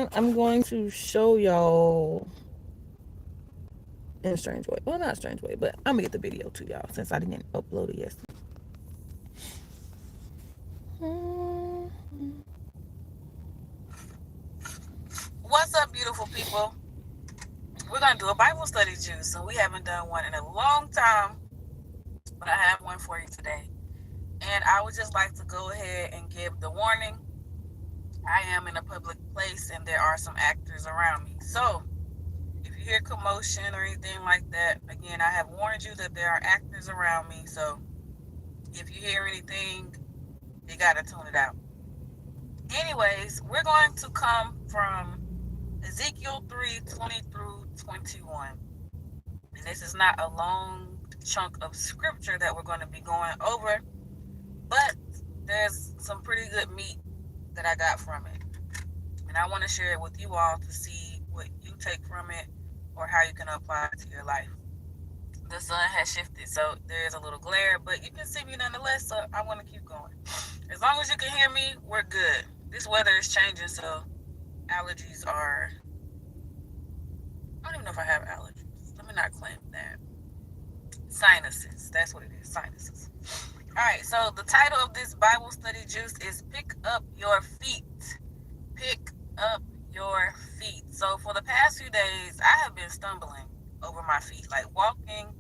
And I'm going to show y'all in a strange way. Well, not a strange way, but I'm gonna get the video to y'all since I didn't upload it yesterday. What's up, beautiful people? We're gonna do a Bible study juice. So we haven't done one in a long time, but I have one for you today. And I would just like to go ahead and give the warning. I am in a public place and there are some actors around me. So if you hear commotion or anything like that, again, I have warned you that there are actors around me. So if you hear anything, you gotta tune it out. Anyways, we're going to come from Ezekiel 3:20 through 21. And this is not a long chunk of scripture that we're going to be going over, but there's some pretty good meat that I got from it. And I want to share it with you all to see what you take from it or how you can apply it to your life. The sun has shifted, so there is a little glare, but you can see me nonetheless, so I want to keep going. As long as you can hear me, we're good. This weather is changing, so allergies are... I don't even know if I have allergies. Let me not claim that. Sinuses. That's what it is. Sinuses. Alright, so the title of this Bible study juice is Pick Up Your Feet. Pick up your feet. So for the past few days, I have been stumbling over my feet. Like walking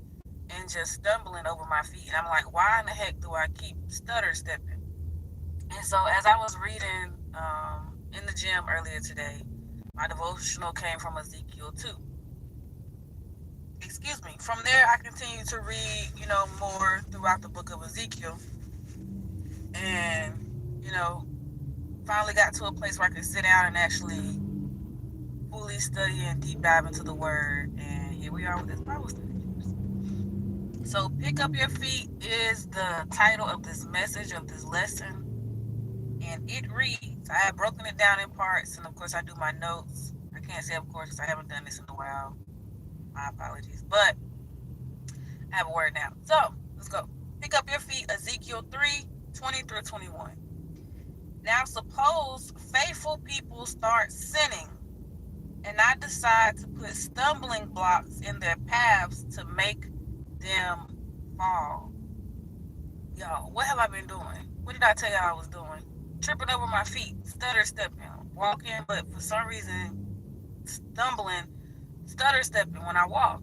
and just stumbling over my feet. And I'm like, why in the heck do I keep stutter stepping? And so as I was reading in the gym earlier today, my devotional came from Ezekiel 2. Excuse me. From there, I continued to read, more throughout the book of Ezekiel. And, finally got to a place where I could sit down and actually fully study and deep dive into the word. And here we are with this Bible study. So, Pick Up Your Feet is the title of this message, of this lesson. And it reads, I have broken it down in parts, and of course I do my notes. I can't say of course because I haven't done this in a while. My apologies. But I have a word now. So, let's go. Pick up your feet, Ezekiel 3:20 through 21. Now suppose faithful people start sinning, and I decide to put stumbling blocks in their paths to make them fall. Y'all, what have I been doing? What did I tell y'all I was doing? Tripping over my feet, stutter stepping, walking, but for some reason stumbling, stutter stepping when I walk.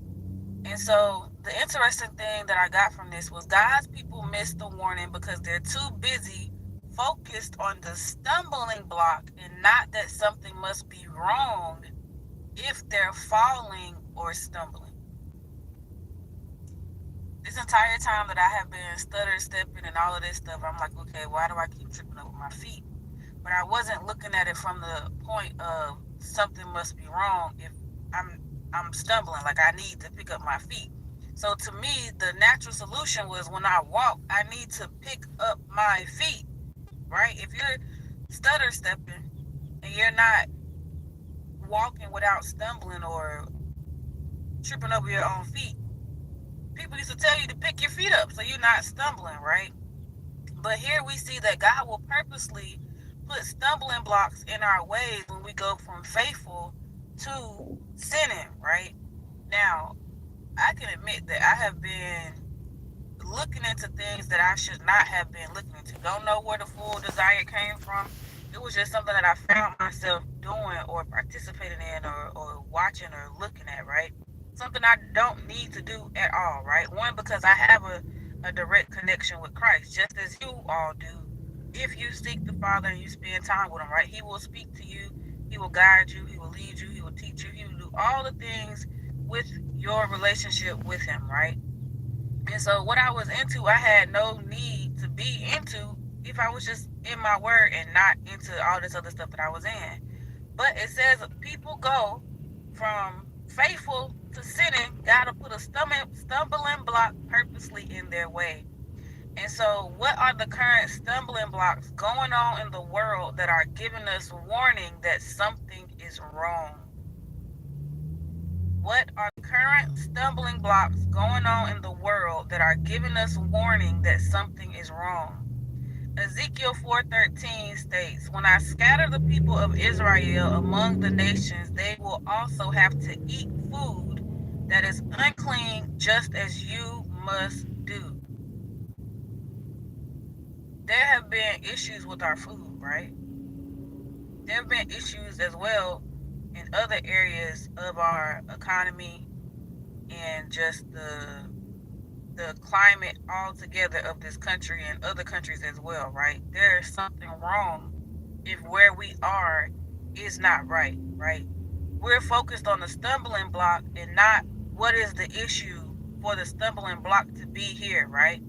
And so the interesting thing that I got from this was God's people miss the warning because they're too busy focused on the stumbling block and not that something must be wrong if they're falling or stumbling. This entire time that I have been stutter stepping and all of this stuff, I'm like, okay, why do I keep tripping over my feet? But I wasn't looking at it from the point of something must be wrong if I'm stumbling, like I need to pick up my feet. So to me, the natural solution was when I walk, I need to pick up my feet, right? If you're stutter stepping and you're not walking without stumbling or tripping over your own feet, people used to tell you to pick your feet up so you're not stumbling, right? But here we see that God will purposely put stumbling blocks in our ways when we go from faithful to sinning, right? Now, I can admit that I have been looking into things that I should not have been looking into. Don't know where the full desire came from. It was just something that I found myself doing or participating in or watching or looking at, right? Something I don't need to do at all, right? One, because I have a direct connection with Christ, just as you all do. If you seek the Father and you spend time with Him, right? He will speak to you. He will guide you. He will lead you. He will teach you. He will do all the things with your relationship with Him, right? And so what I was into, I had no need to be into if I was just in my word and not into all this other stuff that I was in. But it says people go from faithful to sinning. God will put a stumbling block purposely in their way. And so what are the current stumbling blocks going on in the world that are giving us warning that something is wrong? What are current stumbling blocks going on in the world that are giving us warning that something is wrong? Ezekiel 4:13 states, "When I scatter the people of Israel among the nations, they will also have to eat food that is unclean, just as you must do." There have been issues with our food, right? There have been issues as well in other areas of our economy and just the climate altogether of this country and other countries as well, right? There is something wrong if where we are is not right, right? We're focused on the stumbling block and not what is the issue for the stumbling block to be here, right?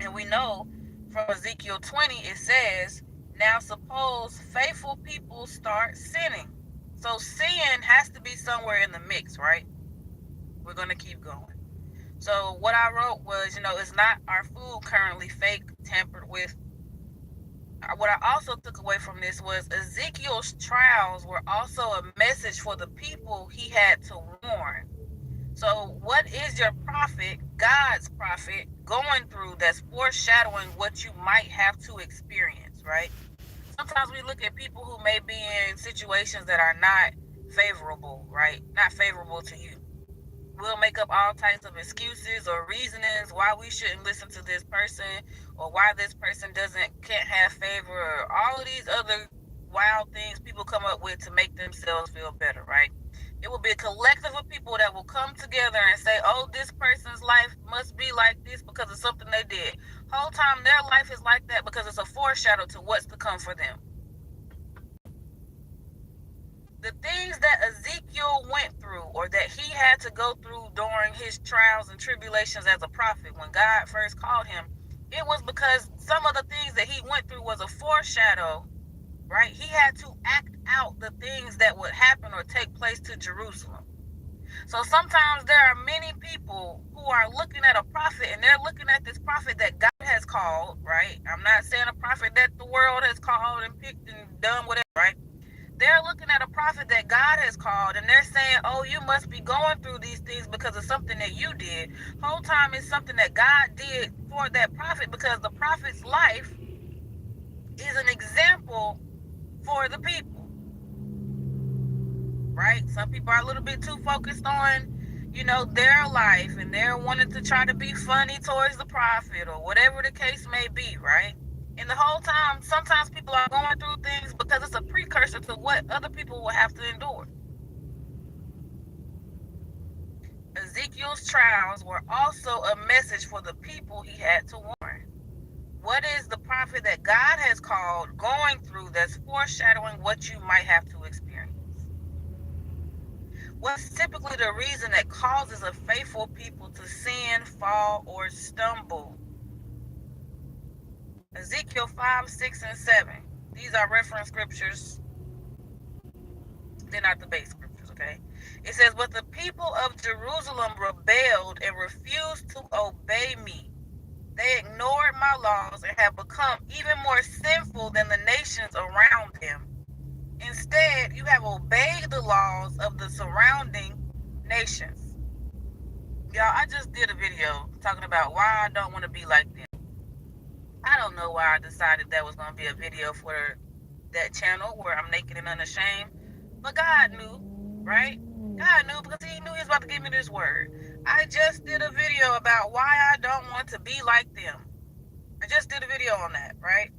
And we know from Ezekiel 20, it says, "Now suppose faithful people start sinning." So sin has to be somewhere in the mix, right? We're going to keep going. So what I wrote was, it's not our food currently fake, tampered with. What I also took away from this was Ezekiel's trials were also a message for the people he had to warn. So what is your prophet, God's prophet, going through that's foreshadowing what you might have to experience, right? Sometimes we look at people who may be in situations that are not favorable, right? Not favorable to you. We'll make up all types of excuses or reasonings why we shouldn't listen to this person or why this person can't have favor, or all of these other wild things people come up with to make themselves feel better, right? It will be a collective of people that will come together and say, "Oh, this person's life must be like this because of something they did." Whole time their life is like that because it's a foreshadow to what's to come for them. The things that Ezekiel went through or that he had to go through during his trials and tribulations as a prophet when God first called him, it was because some of the things that he went through was a foreshadow, right? He had to act out the things that would happen or take place to Jerusalem. So sometimes there are many people who are looking at a prophet and they're looking at this prophet that God has called, right? I'm not saying a prophet that the world has called and picked and done whatever, right? They're looking at a prophet that God has called and they're saying, "Oh, you must be going through these things because of something that you did." Whole time it's something that God did for that prophet, because the prophet's life is an example for the people, right? Some people are a little bit too focused on, their life, and they're wanting to try to be funny towards the prophet or whatever the case may be, right? And the whole time, sometimes people are going through things because it's a precursor to what other people will have to endure. Ezekiel's trials were also a message for the people he had to warn. What is the prophet that God has called going through that's foreshadowing what you might have to experience? What's typically the reason that causes a faithful people to sin, fall, or stumble? Ezekiel 5, 6, and 7. These are reference scriptures. They're not the base scriptures, okay? It says, "But the people of Jerusalem rebelled and refused to obey me. They ignored my laws and have become even more sinful than the nations around them. Instead, you have obeyed the laws of the surrounding nations." Y'all, I just did a video talking about why I don't want to be like them. I don't know why I decided that was going to be a video for that channel where I'm naked and unashamed. But God knew, right? God knew, because he knew he was about to give me this word. I just did a video about why I don't want to be like them. I just did a video on that, right?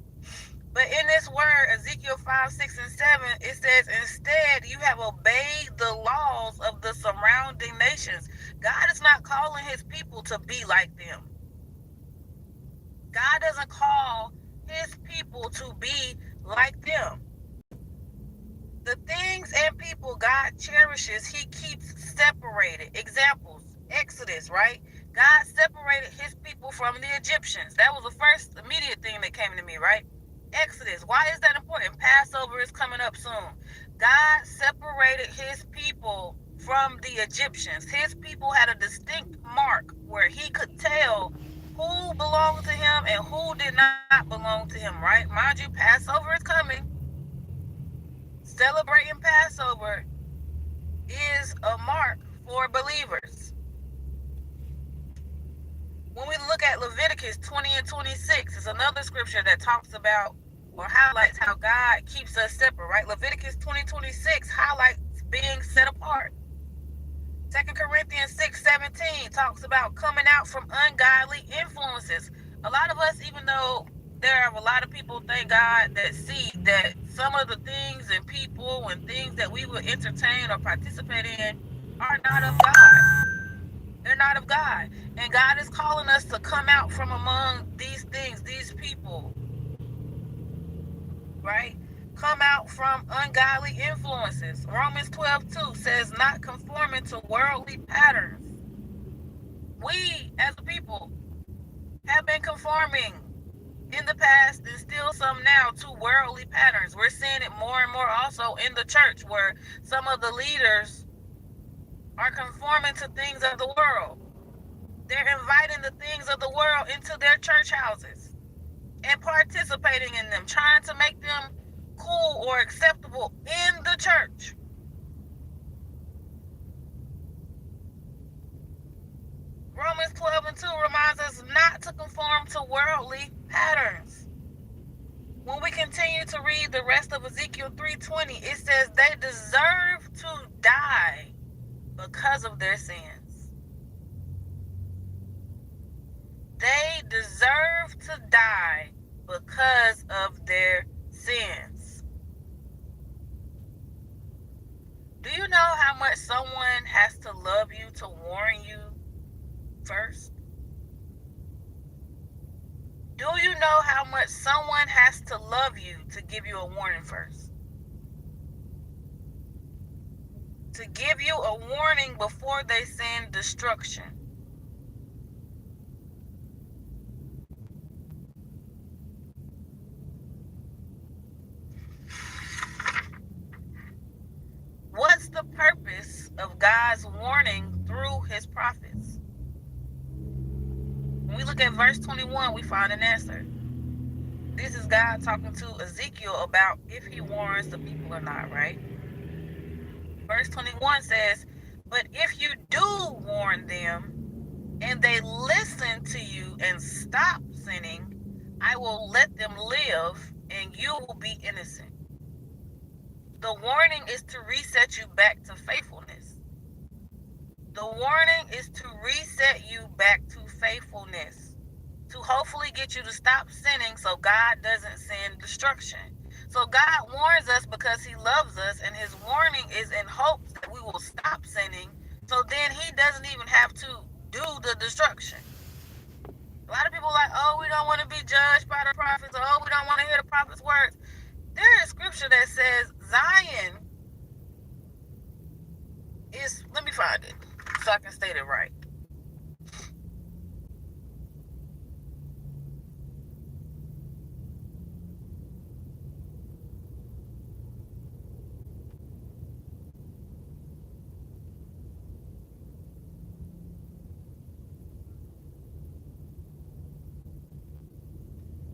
But in this word, Ezekiel 5, 6, and 7, it says, "Instead, you have obeyed the laws of the surrounding nations." God is not calling his people to be like them. God doesn't call his people to be like them. The things and people God cherishes, he keeps separated. Examples, Exodus, right? God separated his people from the Egyptians. That was the first immediate thing that came to me, right? Exodus. Why is that important? Passover is coming up soon. God separated his people from the Egyptians. His people had a distinct mark where he could tell who belonged to him and who did not belong to him, right? Mind you, Passover is coming. Celebrating Passover is a mark for believers. When we look at Leviticus 20 and 26, it's another scripture that talks about or highlights how God keeps us separate, right? Leviticus 20:26 highlights being set apart. 2 Corinthians 6:17 talks about coming out from ungodly influences. A lot of us, even though there are a lot of people, thank God, that see that some of the things and people and things that we would entertain or participate in are not of God. They're not of God. And God is calling us to come out from among these things, these people, right? Come out from ungodly influences. Romans 12:2 says, not conforming to worldly patterns. We, as a people, have been conforming in the past and still some now to worldly patterns. We're seeing it more and more also in the church, where some of the leaders are conforming to things of the world. They're inviting the things of the world into their church houses and participating in them, trying to make them cool or acceptable in the church. Romans 12:2 reminds us not to conform to worldly patterns. When we continue to read the rest of Ezekiel 3:20, it says they deserve to die because of their sins. They deserve to die because of their sins. Do you know how much someone has to love you to warn you first? Do you know how much someone has to love you to give you a warning first? To give you a warning before they send destruction. What's the purpose of God's warning through his prophets? When we look at verse 21, we find an answer. This is God talking to Ezekiel about if he warns the people or not, right? Verse 21 says, but if you do warn them and they listen to you and stop sinning, I will let them live and you will be innocent. The warning is to reset you back to faithfulness. The warning is to reset you back to faithfulness, to hopefully get you to stop sinning so God doesn't send destruction. So God warns us because he loves us, and his warning is in hopes that we will stop sinning, so then he doesn't even have to do the destruction. A lot of people are like, oh, we don't want to be judged by the prophets, or oh, we don't want to hear the prophets' words. There is scripture that says Zion is, let me find it so I can state it right.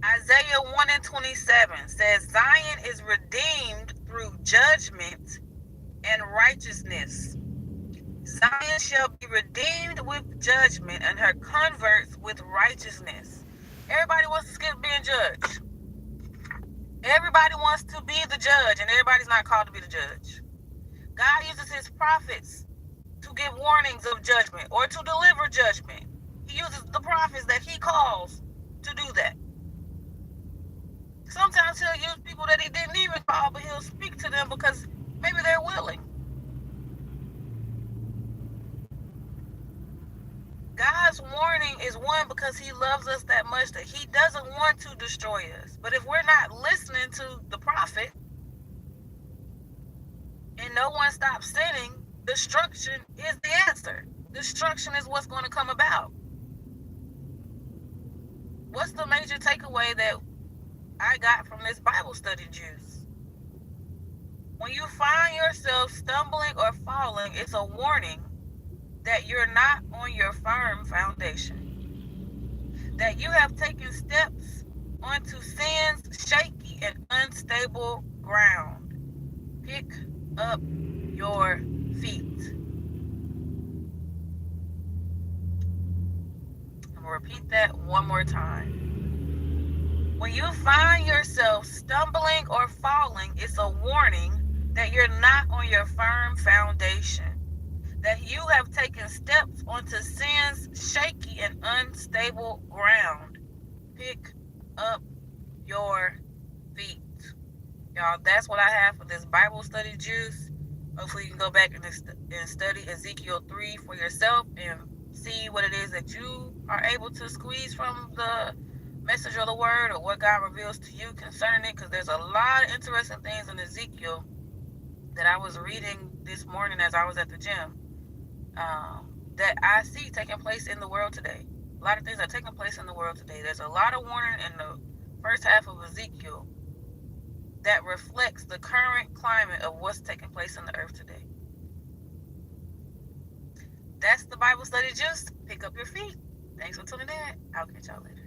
Isaiah 1:27 says Zion is redeemed through judgment and righteousness. Zion shall be redeemed with judgment and her converts with righteousness. Everybody wants to skip being judged. Everybody wants to be the judge, and everybody's not called to be the judge. God uses his prophets to give warnings of judgment or to deliver judgment. He uses the prophets that he calls to do that. Sometimes he'll use people that he didn't even call, but he'll speak to them because maybe they're willing. God's warning is one because he loves us that much that he doesn't want to destroy us. But if we're not listening to the prophet and no one stops sinning, destruction is the answer. Destruction is what's going to come about. What's the major takeaway that I got from this Bible study juice? When you find yourself stumbling or falling, it's a warning that you're not on your firm foundation, that you have taken steps onto sin's shaky and unstable ground. Pick up your feet. I'm repeat that one more time. When you find yourself stumbling or falling, it's a warning that you're not on your firm foundation, that you have taken steps onto sin's shaky and unstable ground. Pick up your feet. Y'all, that's what I have for this Bible study juice. Hopefully you can go back and study Ezekiel 3 for yourself and see what it is that you are able to squeeze from the message of the word, or what God reveals to you concerning it, because there's a lot of interesting things in Ezekiel that I was reading this morning as I was at the gym, that I see taking place in the world today. A lot of things are taking place in the world today. There's a lot of warning in the first half of Ezekiel that reflects the current climate of what's taking place in the earth today. That's the Bible study juice. Pick up your feet. Thanks for tuning in. I'll catch y'all later.